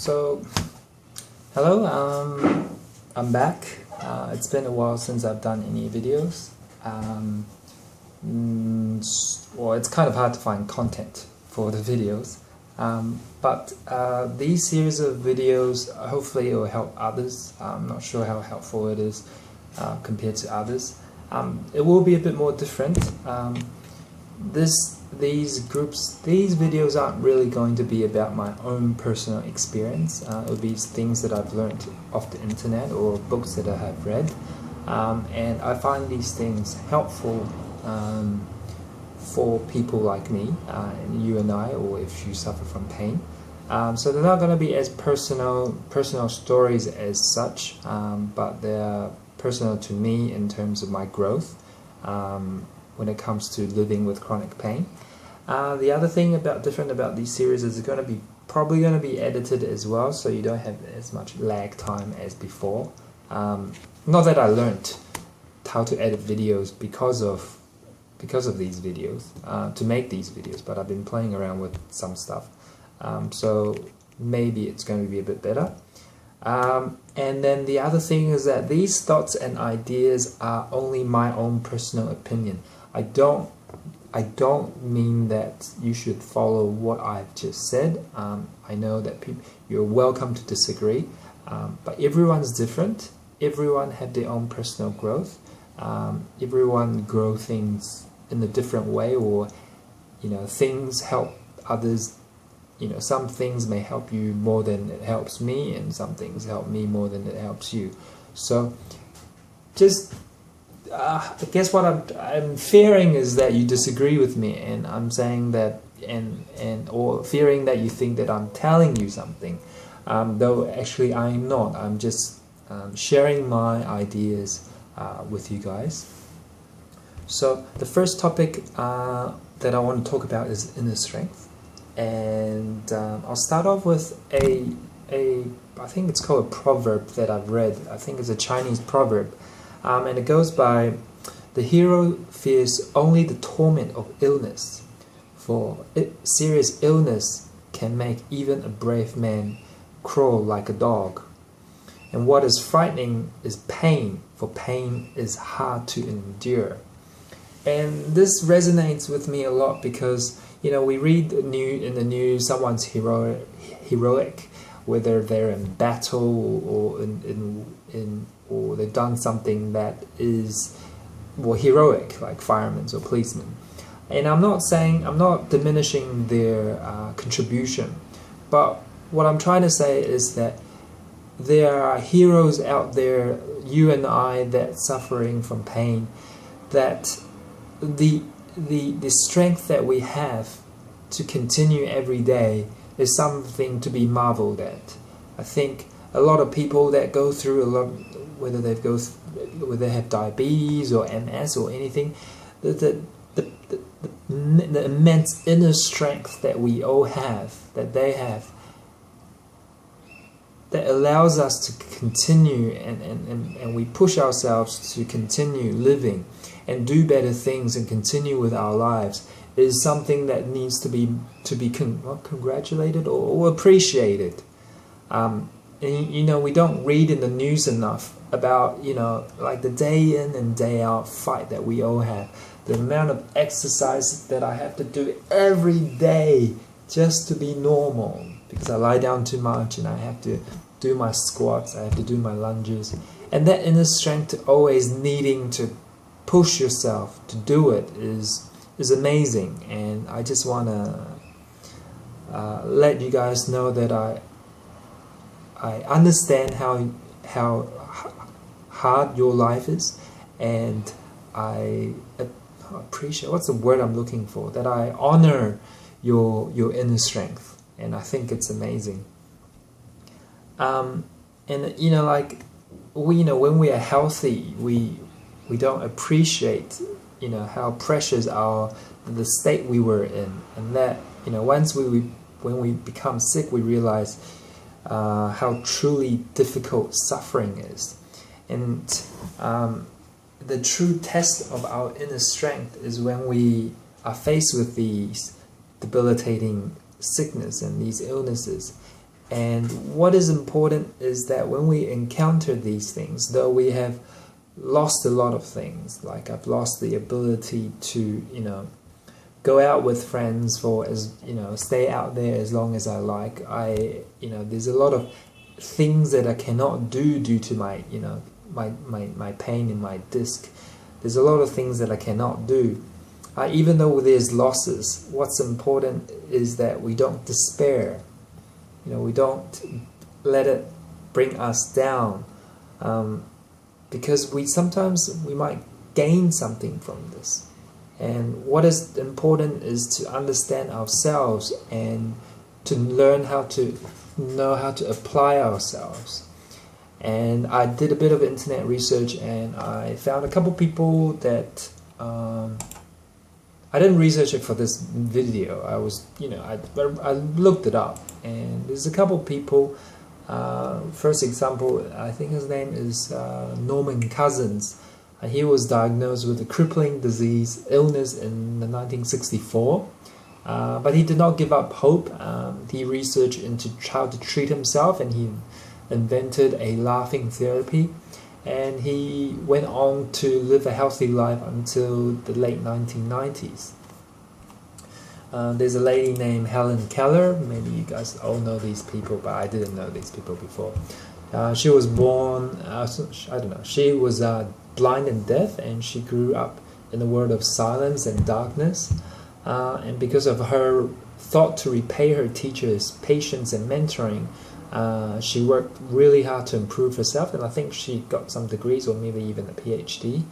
So, hello, I'm back. It's been a while since I've done any videos. Well, it's kind of hard to find content for the videos. But these series of videos, hopefully it will help others. I'm not sure how helpful it is compared to others. It will be a bit more different. These videos aren't really going to be about my own personal experience. It will be things that I've learned off the internet or books that I have read. And I find these things helpful for people like me, and you and I, or if you suffer from pain. So they're not going to be as personal stories as such, but they're personal to me in terms of my growth when it comes to living with chronic pain. The other thing different about these series is it's probably going to be edited as well, so you don't have as much lag time as before. Not that I learned how to edit videos because of these videos, to make these videos, but I've been playing around with some stuff, so maybe it's going to be a bit better. And then the other thing is that these thoughts and ideas are only my own personal opinion. I don't mean that you should follow what I've just said. I know that you're welcome to disagree, but everyone's different. Everyone have their own personal growth. Everyone grow things in a different way, or things help others. Some things may help you more than it helps me, and some things help me more than it helps you. So just I guess what I'm fearing is that you disagree with me, and I'm saying that, or fearing that you think that I'm telling you something, though actually I'm not. I'm just sharing my ideas with you guys. So the first topic that I want to talk about is inner strength, and I'll start off with I think it's called a proverb that I've read. I think it's a Chinese proverb. And it goes by, "The hero fears only the torment of illness, for serious illness can make even a brave man crawl like a dog. And what is frightening is pain, for pain is hard to endure." And this resonates with me a lot because, we read in the news someone's heroic, whether they're in battle or they've done something that is heroic, like firemen or policemen. And I'm not diminishing their contribution, but what I'm trying to say is that there are heroes out there, you and I, that suffering from pain, that the strength that we have to continue every day is something to be marveled at. I think a lot of people that go through a lot, whether they have diabetes or MS or anything, the immense inner strength that we all have, that they have, that allows us to continue and we push ourselves to continue living and do better things and continue with our lives, is something that needs to be congratulated or appreciated. And we don't read in the news enough about like the day in and day out fight that we all have, the amount of exercise that I have to do every day just to be normal, because I lie down too much and I have to do my squats, I have to do my lunges, and that inner strength to always needing to push yourself to do it is amazing. And I just want to let you guys know that I understand how hard your life is, and I appreciate, what's the word I'm looking for, that I honor your inner strength, and I think it's amazing. And like when we are healthy, we don't appreciate how precious the state we were in, and that when we become sick, we realize how truly difficult suffering is. And the true test of our inner strength is when we are faced with these debilitating sickness and these illnesses, And what is important is that when we encounter these things, though we have lost a lot of things, like I've lost the ability to, go out with friends for stay out there as long as I like. There's a lot of things that I cannot do due to my, my pain in my disc. There's a lot of things that I cannot do. Even though there's losses, what's important is that we don't despair. We don't let it bring us down, because sometimes we might gain something from this. And what is important is to understand ourselves and to learn how to know how to apply ourselves. And I did a bit of internet research, and I found a couple people that I didn't research it for this video. I was, I looked it up, and there's a couple people. First example, I think his name is Norman Cousins. He was diagnosed with a crippling illness in 1964, but he did not give up hope. He researched into how to treat himself, and he invented a laughing therapy, and he went on to live a healthy life until the late 1990s. There's a lady named Helen Keller. Maybe you guys all know these people, but I didn't know these people before. She was born, I don't know, she was blind and deaf, and she grew up in a world of silence and darkness. And because of her thought to repay her teachers' patience and mentoring, she worked really hard to improve herself, and I think she got some degrees or maybe even a PhD.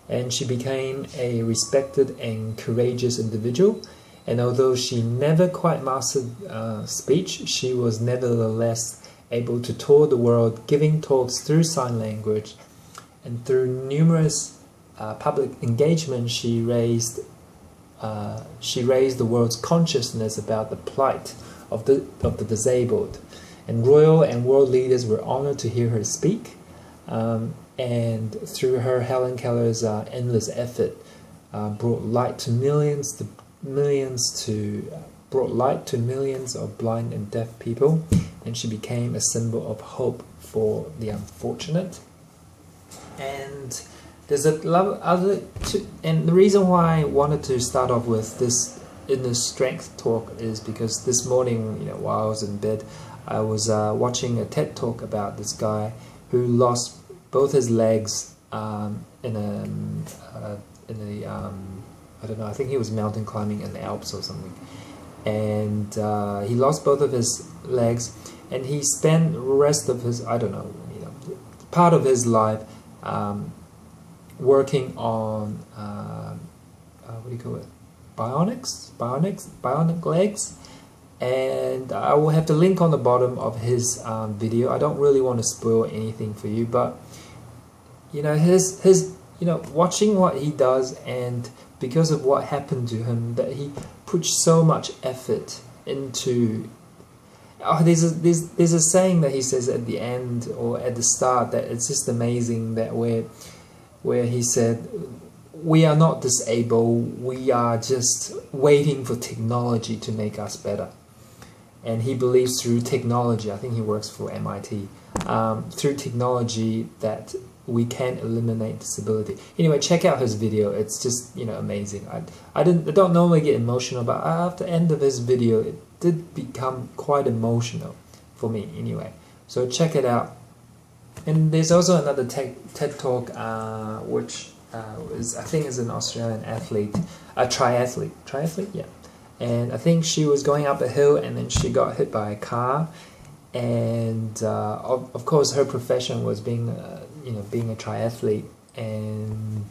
And she became a respected and courageous individual. And although she never quite mastered speech, she was nevertheless able to tour the world, giving talks through sign language. And through numerous public engagements, she raised the world's consciousness about the plight of the disabled. And royal and world leaders were honored to hear her speak. And through her, Helen Keller's endless effort brought light to millions of blind and deaf people, and she became a symbol of hope for the unfortunate. And there's a lot of other, and the reason why I wanted to start off with this inner strength talk is because this morning, while I was in bed, I was watching a TED talk about this guy who lost both his legs in I don't know, I think he was mountain climbing in the Alps or something, and he lost both of his legs, and he spent the rest of his, part of his life working on what do you call it? Bionic legs. And I will have the link on the bottom of his video. I don't really want to spoil anything for you, but his watching what he does, and because of what happened to him, that he put so much effort into. There's a saying that he says at the end or at the start that it's just amazing, that where he said, "We are not disabled. We are just waiting for technology to make us better." And he believes through technology, I think he works for MIT, through technology that we can eliminate disability. Anyway, check out his video. It's just amazing. I don't normally get emotional, but after the end of his video, it did become quite emotional for me. Anyway, so check it out. And there's also another TED talk, which I think is an Australian athlete, a triathlete, yeah. And I think she was going up a hill, and then she got hit by a car. And of course, her profession was being a triathlete. And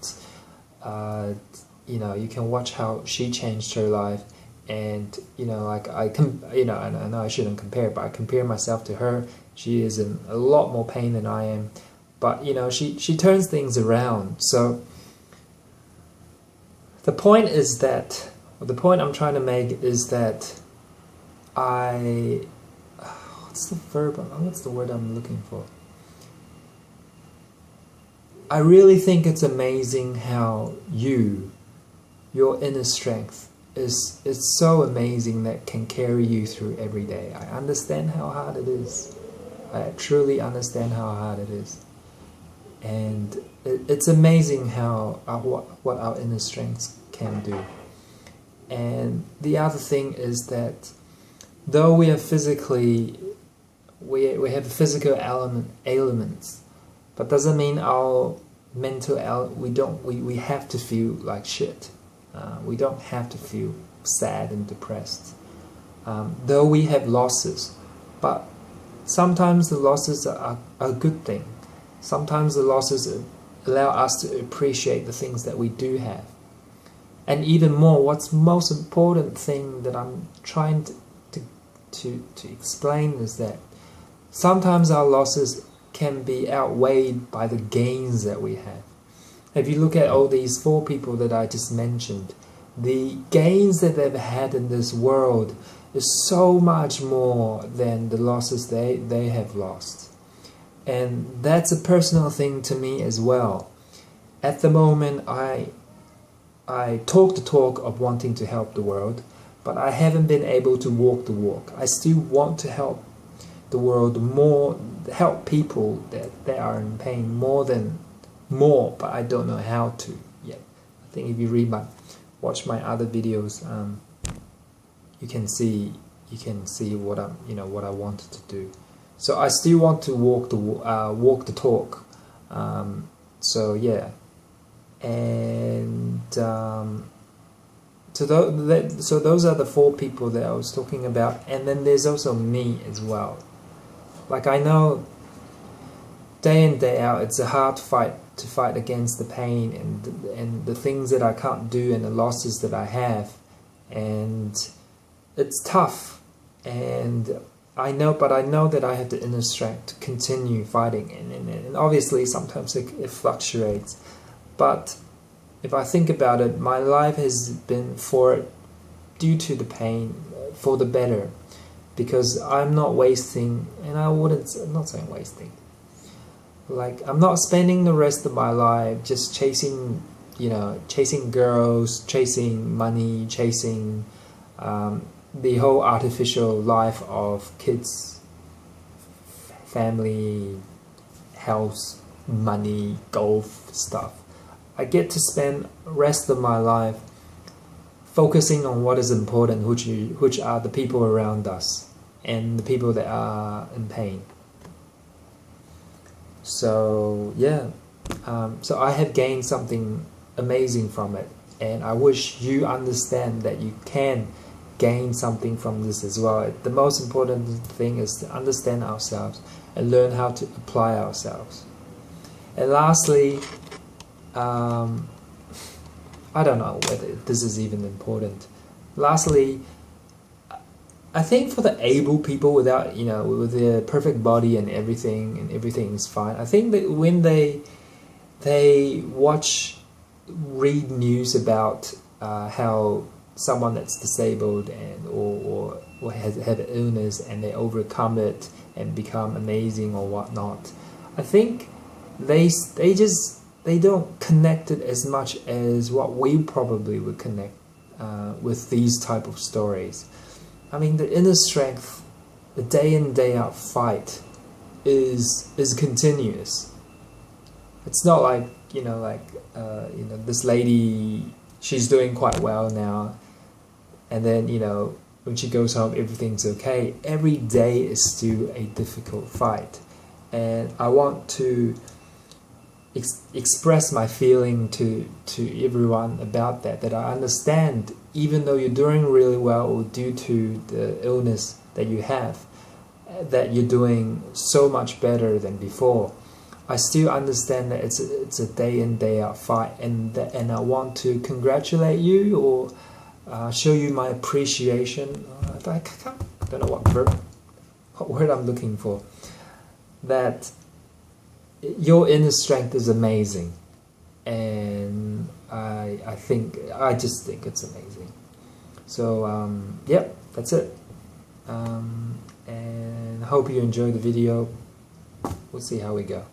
you can watch how she changed her life. And I know I shouldn't compare, but I compare myself to her. She is in a lot more pain than I am, but she turns things around. So the point I'm trying to make is that what's the word I'm looking for? I really think it's amazing how your inner strength is so amazing that can carry you through every day. I understand how hard it is. I truly understand how hard it is. And it's amazing how what our inner strengths can do. And the other thing is that though we are physically, we have physical ailments, but doesn't mean our mental we have to feel like shit. We don't have to feel sad and depressed. Though we have losses, but sometimes the losses are a good thing. Sometimes the losses allow us to appreciate the things that we do have. And even more, what's most important thing that I'm trying to explain is that sometimes our losses can be outweighed by the gains that we have. If you look at all these 4 people that I just mentioned, the gains that they've had in this world is so much more than the losses they have lost. And that's a personal thing to me as well. At the moment, I talk the talk of wanting to help the world, but I haven't been able to walk the walk. I still want to help the world more, help people that are in pain more, but I don't know how to yet. I think if you watch my other videos, you can see what I wanted to do. So I still want to walk the talk. So yeah, and so those are the 4 people that I was talking about, and then there's also me as well. Like, I know day in day out it's a hard fight to fight against the pain and the things that I can't do and the losses that I have, and it's tough, and I know that I have the inner strength to continue fighting, and obviously sometimes it fluctuates, but if I think about it, my life has been due to the pain for the better, because I'm not wasting, and I'm not saying wasting, like I'm not spending the rest of my life just chasing girls, chasing money, chasing the whole artificial life of kids, family, house, money, golf stuff. I get to spend the rest of my life focusing on what is important, which are the people around us and the people that are in pain. So yeah, so I have gained something amazing from it, and I wish you understand that you can gain something from this as well. The most important thing is to understand ourselves and learn how to apply ourselves. And lastly, I don't know whether this is even important. Lastly, I think for the able people with their perfect body and everything is fine, I think that when they read news about how someone that's disabled or has had an illness and they overcome it and become amazing or whatnot, I think they don't connect it as much as what we probably would connect with these type of stories. I mean, the inner strength, the day in day out fight is continuous. It's not like this lady, she's doing quite well now, and then when she goes home everything's okay. Every day is still a difficult fight, and I want to express my feeling to everyone about that I understand, even though you're doing really well or due to the illness that you have, that you're doing so much better than before. I still understand that it's a day in day out fight, and I want to congratulate you or show you my appreciation. I don't know what word I'm looking for. That your inner strength is amazing, and I just think it's amazing. So yep, that's it. And I hope you enjoyed the video. We'll see how we go.